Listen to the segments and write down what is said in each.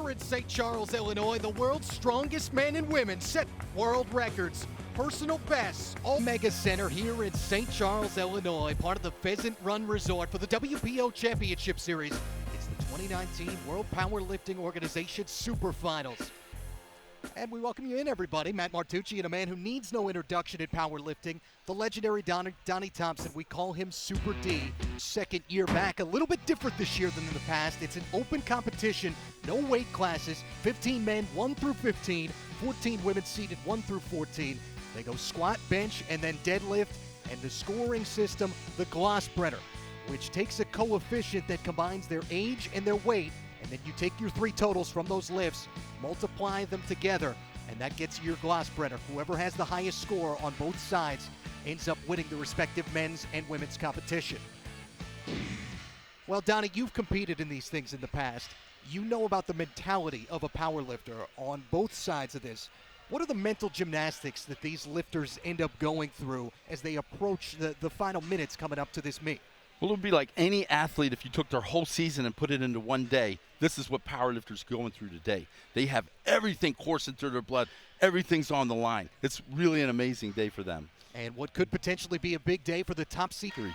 Here in St. Charles, Illinois, the world's strongest men and women set world records, personal bests. Omega Center here in St. Charles, Illinois, part of the Pheasant Run Resort for the WPO Championship Series. It's the 2019 World Powerlifting Organization Super Finals. And we welcome you in, everybody. Matt Martucci, and a man who needs no introduction in powerlifting, the legendary Donnie Thompson. We call him Super D. Second year back, a little bit different this year than in the past. It's an open competition, no weight classes, 15 men, 1 through 15, 14 women seated, 1 through 14. They go squat, bench, and then deadlift, and the scoring system, the gloss spreader, which takes a coefficient that combines their age and their weight, and then you take your three totals from those lifts, multiply them together, and that gets you your gloss spreader. Whoever has the highest score on both sides ends up winning the respective men's and women's competition. Well, Donnie, you've competed in these things in the past. You know about the mentality of a powerlifter on both sides of this. What are the mental gymnastics that these lifters end up going through as they approach the final minutes coming up to this meet? Well, it would be like any athlete if you took their whole season and put it into one day. This is what powerlifters are going through today. They have everything coursing through their blood. Everything's on the line. It's really an amazing day for them. And what could potentially be a big day for the top seeker.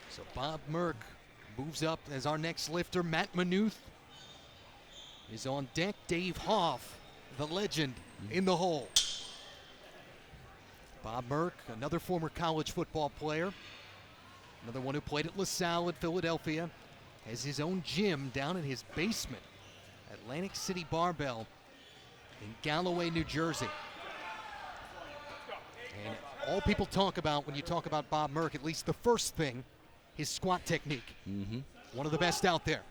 So Bob Merkh moves up as our next lifter. Matt Manuth is on deck. Dave Hoff, the legend, in the hole. Bob Merkh, another former college football player, another one who played at LaSalle in Philadelphia, has his own gym down in his basement, Atlantic City Barbell in Galloway, New Jersey. And all people talk about when you talk about Bob Merkh, at least the first thing, his squat technique. One of the best out there.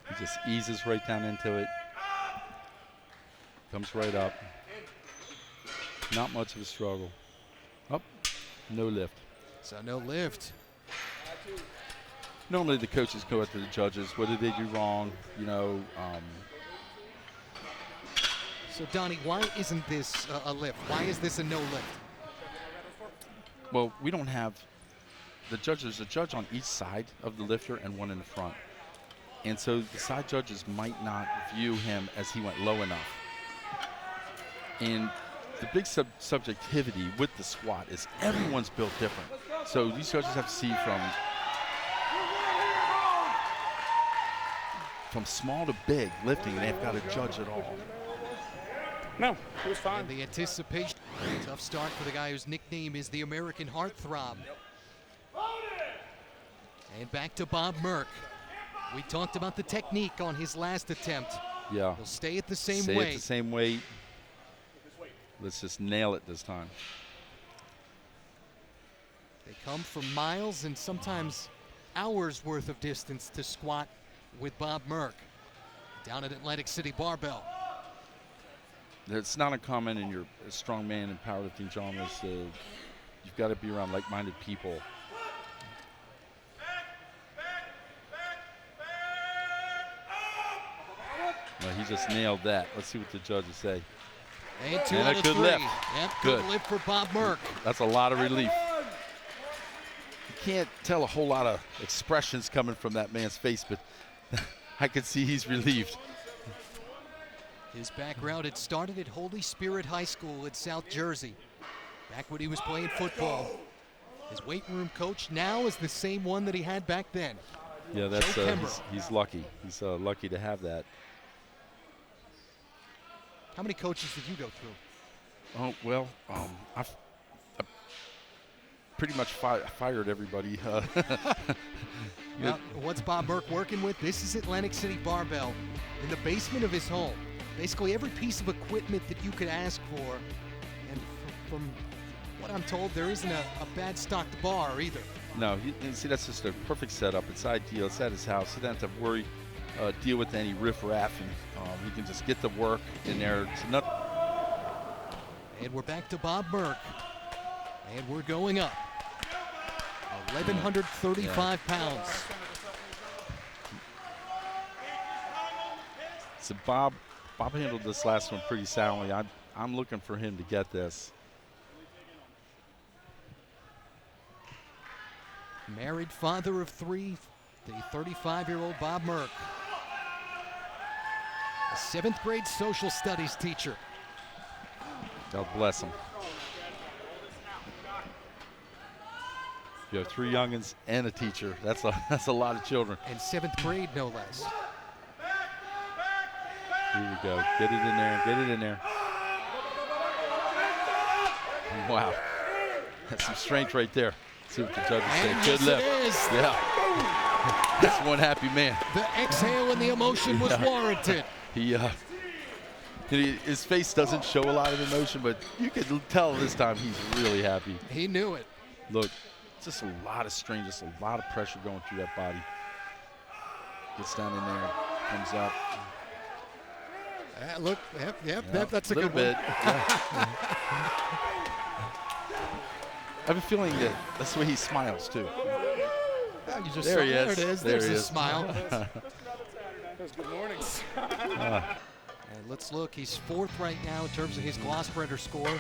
He just eases right down into it, comes right up. Not much of a struggle. Up, no lift. So no lift. Normally the coaches go after the judges. What did they do wrong? You know. So Donnie, why isn't this a lift? Why is this a no lift? Well, we don't have the judge. There's a judge on each side of the lifter and one in the front. And so the side judges might not view him as he went low enough. And the big subjectivity with the squat is everyone's built different. So these judges have to see from small to big lifting, and they've got to judge it all. No, it was fine. And the anticipation. Tough start for the guy whose nickname is the American Heartthrob. And back to Bob Merkh. We talked about the technique on his last attempt. Yeah. He'll stay at the same weight. Stay at the same weight. Let's just nail it this time. They come from miles and sometimes hours worth of distance to squat with Bob Merkh down at Atlantic City Barbell. It's not uncommon in your strongman and powerlifting genres. You've got to be around like-minded people. Well, he just nailed that. Let's see what the judges say. And two and out a of good three. lift. Yep, Good lift for Bob Merkh. That's a lot of relief. You can't tell a whole lot of expressions coming from that man's face, but I can see he's relieved. His background had started at Holy Spirit High School in South Jersey, back when he was playing football. His weight room coach now is the same one that he had back then. Yeah, that's he's lucky. He's lucky to have that. How many coaches did you go through? Oh, well, I've pretty much fired everybody. Well, what's Bob Merkh working with? This is Atlantic City Barbell in the basement of his home. Basically every piece of equipment that you could ask for. And from what I'm told, there isn't a bad stocked bar either. No, you see, that's just a perfect setup. It's ideal. It's at his house. He doesn't have to worry, deal with any riffraff, and he can just get the work in there. And we're back to Bob Merkh. And we're going up. 1,135 pounds. So Bob handled this last one pretty soundly. I'm looking for him to get this. Married, father of three, the 35-year-old Bob Merkh, a 7th grade social studies teacher. God bless him. You have 3 youngins and a teacher. That's a lot of children. And 7th grade, no less. Here we go. Get it in there. Get it in there. Wow. That's some strength right there. See what the judges say. And Good yes, lift. it is. Yeah. That's one happy man. The exhale and the emotion was warranted. His face doesn't show a lot of emotion, but you can tell this time he's really happy. He knew it. Look, just a lot of strain, just a lot of pressure going through that body. Gets down in there, comes up. Look, yep, that's a good bit. one. Yeah. I have a feeling that that's the way he smiles too. You just There he there is. it is. There There's he a is. smile. Those good mornings. And let's look. He's 4th right now in terms of his Glossbrenner score.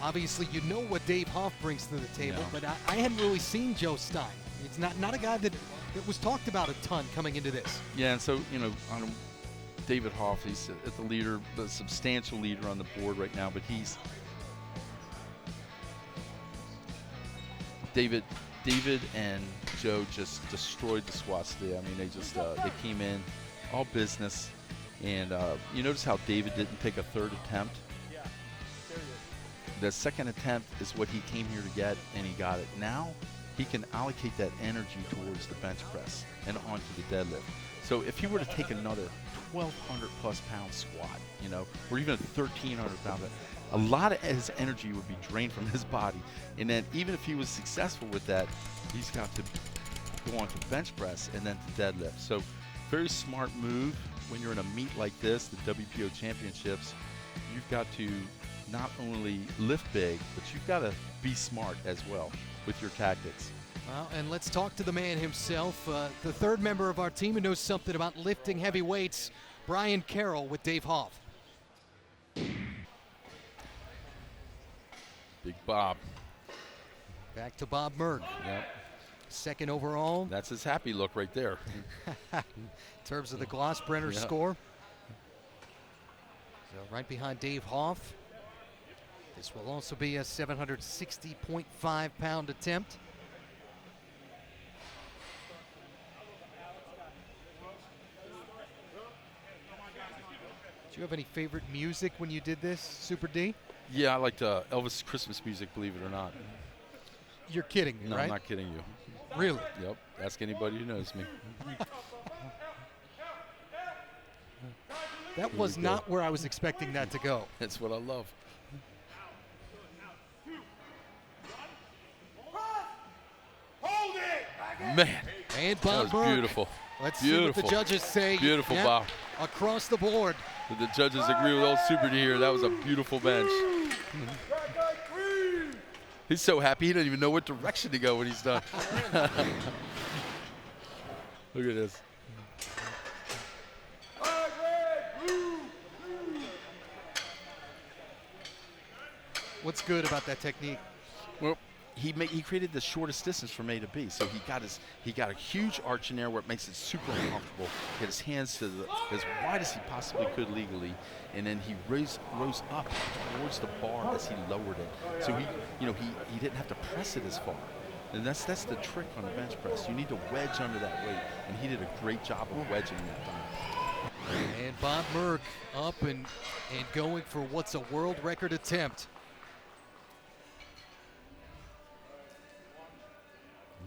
Obviously, you know what Dave Hoff brings to the table, Yeah. but I hadn't really seen Joe Stein. It's not a guy that was talked about a ton coming into this. Yeah, and so, on David Hoff, he's at the leader, the substantial leader on the board right now, but David and Joe just destroyed the squats today. I mean, they just they came in all business, and you notice how David didn't take a 3rd attempt. Yeah, there he is. The 2nd attempt is what he came here to get, and he got it. Now he can allocate that energy towards the bench press and onto the deadlift. So if he were to take another 1,200 plus pound squat, or even a 1,300 pound, a lot of his energy would be drained from his body. And then even if he was successful with that, he's got to go on to bench press and then to deadlift. So very smart move when you're in a meet like this, the WPO championships. You've got to not only lift big, but you've got to be smart as well with your tactics. Well, and let's talk to the man himself, the 3rd member of our team who knows something about lifting heavy weights, Brian Carroll with Dave Hoff. Big Bob. Back to Bob Merkh, Yep. 2nd overall That's his happy look right there. in terms of the Glossbrenner Yeah. score. So right behind Dave Hoff. This will also be a 760.5 pound attempt. Do you have any favorite music when you did this, Super D? Yeah, I liked Elvis Christmas music, believe it or not. You're kidding me, No, right? I'm not kidding you. Really? Yep, ask anybody who knows me. That was we go. not where I was expecting that to go. That's what I love. Man, And that Bob was Burke. beautiful. Let's see what Beautiful. the judges say. Beautiful, Yep, Bob. across the board. Did the judges agree with old Super D here? That was a beautiful bench. He's so happy he doesn't even know what direction to go when he's done. Look at this. What's good about that technique? Well, he created the shortest distance from A to B, so he got a huge arch in there where it makes it super uncomfortable. He had his hands to as wide as he possibly could legally, and then he rose up towards the bar as he lowered it. So he didn't have to press it as far. And that's the trick on the bench press. You need to wedge under that weight, and he did a great job of wedging that time. And Bob Merkh up and going for what's a world record attempt.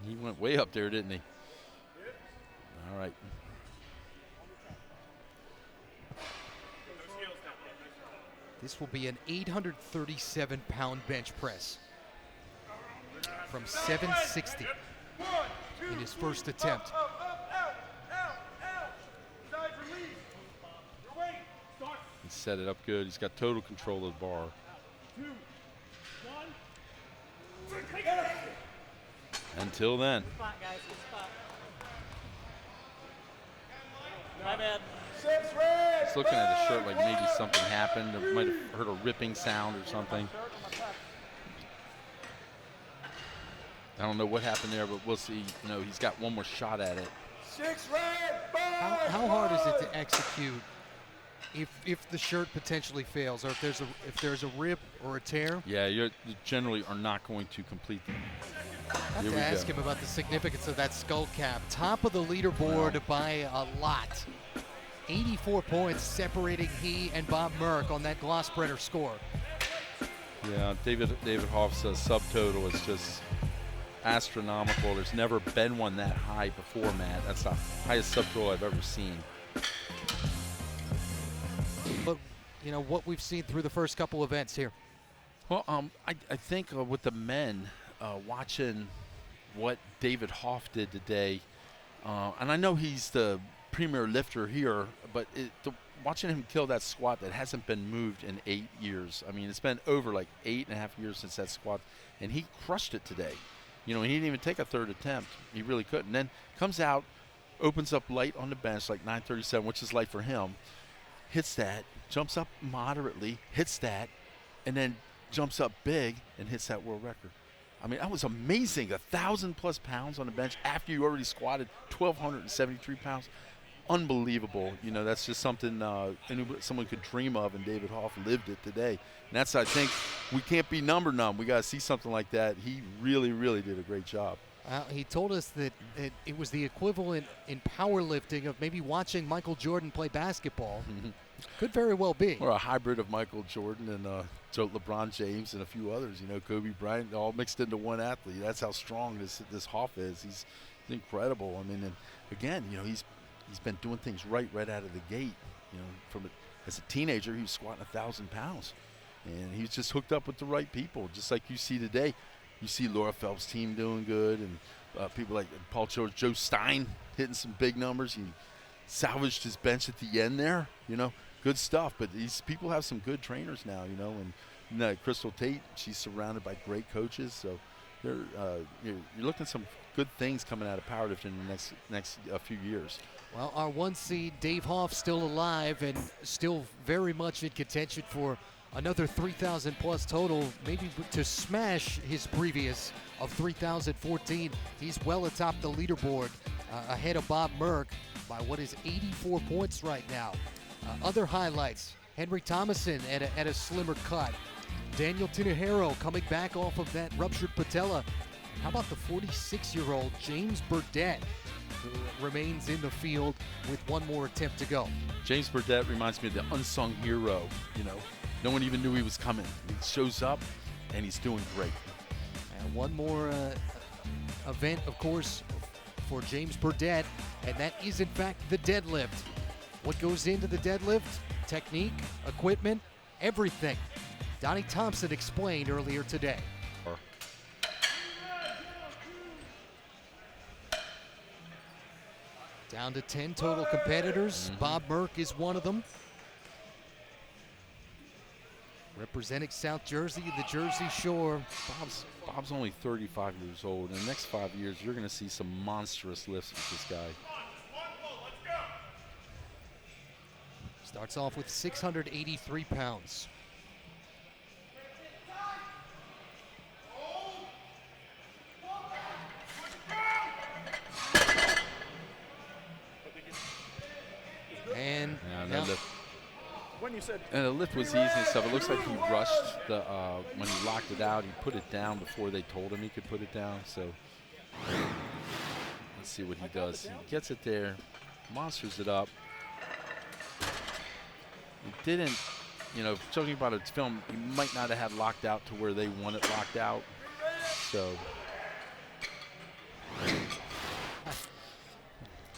He went way up there, didn't he? All right. This will be an 837-pound bench press from 760 in his first attempt. He set it up good. He's got total control of the bar. Until then. Good spot, guys. Good spot. My bad. He's looking at his shirt like maybe something happened, or might have heard a ripping sound or something. I don't know what happened there, but we'll see. You know, he's got one more shot at it. 6 red, How hard is it to execute if the shirt potentially fails, or if there's a rip or a tear? Yeah, you generally are not going to complete them. I have Here to we ask go. him about the significance of that skull cap. Top of the leaderboard by a lot. 84 points separating he and Bob Merkh on that gloss spreader score. Yeah, David Hoff's subtotal is just astronomical. There's never been one that high before, Matt. That's the highest subtotal I've ever seen. But, you know, what we've seen through the first couple events here. Well, I think with the men, watching what David Hoff did today, and I know he's the premier lifter here, but watching him kill that squat that hasn't been moved in 8 years. I mean, it's been over like 8.5 years since that squat, and he crushed it today. You know, he didn't even take a third attempt. He really couldn't. And then comes out, opens up light on the bench, like 937, which is light for him, hits that, jumps up moderately, hits that, and then jumps up big and hits that world record. I mean, that was amazing. 1,000+ pounds on the bench after you already squatted 1,273 pounds. Unbelievable. You know, that's just something someone could dream of, and David Hoff lived it today. And that's, I think, we can't be number numb. We got to see something like that. He really, really did a great job. He told us that it was the equivalent in powerlifting of maybe watching Michael Jordan play basketball. Could very well be. Or a hybrid of Michael Jordan and LeBron James and a few others. You know, Kobe Bryant, all mixed into one athlete. That's how strong this Hoff is. He's incredible. I mean, and again, you know, he's been doing things right out of the gate. You know, as a teenager, he was squatting 1,000 pounds, and he's just hooked up with the right people, just like you see today. You see Laura Phelps' team doing good, and people like Paul Joe Stein hitting some big numbers. He salvaged his bench at the end there. You know, good stuff. But these people have some good trainers now. You know, and you know, Crystal Tate, she's surrounded by great coaches. So you're looking at some good things coming out of powerlifting in the next few years. Well, our 1 seed, Dave Hoff, still alive and still very much in contention for another 3,000+ total, maybe to smash his previous of 3,014. He's well atop the leaderboard, ahead of Bob Merkh by what is 84 points right now. Other highlights, Henry Thomason at a slimmer cut. Daniel Tinajero coming back off of that ruptured patella. How about the 46-year-old James Burdett, who remains in the field with one more attempt to go? James Burdett reminds me of the unsung hero. You know, no one even knew he was coming. He shows up, and he's doing great. And one more event, of course, for James Burdett, and that is, in fact, the deadlift. What goes into the deadlift? Technique, equipment, everything. Donnie Thompson explained earlier today. Down to 10 total competitors. Bob Merkh is one of them. Representing South Jersey, the Jersey Shore. Bob's only 35 years old. In the next 5 years, you're going to see some monstrous lifts with this guy. Starts off with 683 pounds. And now, When you said and the lift was easy and stuff. It looks like he rushed when he locked it out. He put it down before they told him he could put it down. So let's see what he does. He gets it there, monsters it up. He didn't, you know, talking about its film, he might not have had locked out to where they want it locked out. So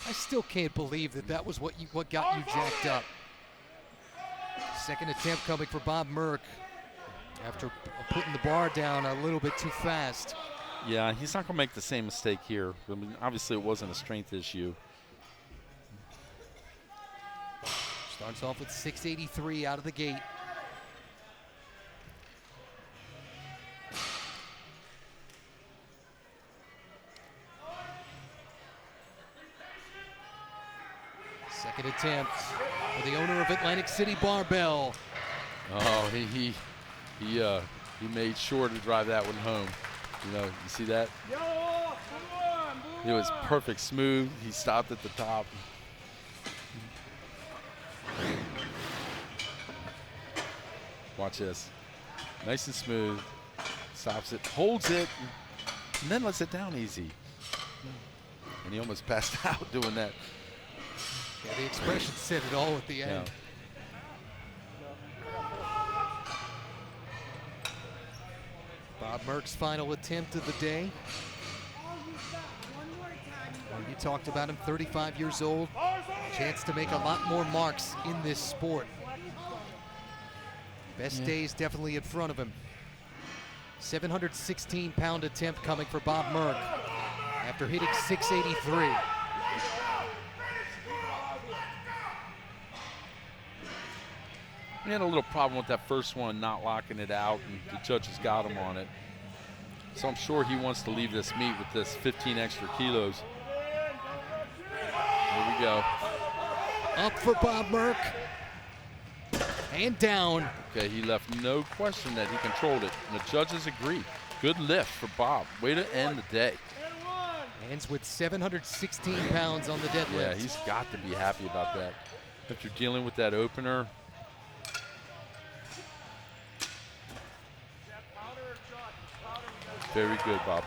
I still can't believe that was what got you jacked up. Second attempt coming for Bob Merkh after putting the bar down a little bit too fast. yeah, he's not going to make the same mistake here. I mean, obviously, it wasn't a strength issue. Starts off with 683 out of the gate. Second attempt for the owner of Atlantic City Barbell. Oh, he made sure to drive that one home. You know, you see that? It was perfect, smooth. He stopped at the top. Watch this. Nice and smooth. Stops it, holds it, and then lets it down easy. And he almost passed out doing that. Yeah, the expression said it all at the end. Yeah. Bob Merkh's final attempt of the day. Well, you talked about him, 35 years old. Chance to make a lot more marks in this sport. Best days definitely in front of him. 716-pound attempt coming for Bob Merkh after hitting 683. He had a little problem with that first one, not locking it out, and the judges got him on it. So I'm sure he wants to leave this meet with this 15 extra kilos. Here we go. Up for Bob Merkh. And down. Okay, he left no question that he controlled it, and the judges agree. Good lift for Bob. Way to end the day. Ends with 716 pounds on the deadlift. Yeah, he's got to be happy about that. If you're dealing with that opener, very good, Bob.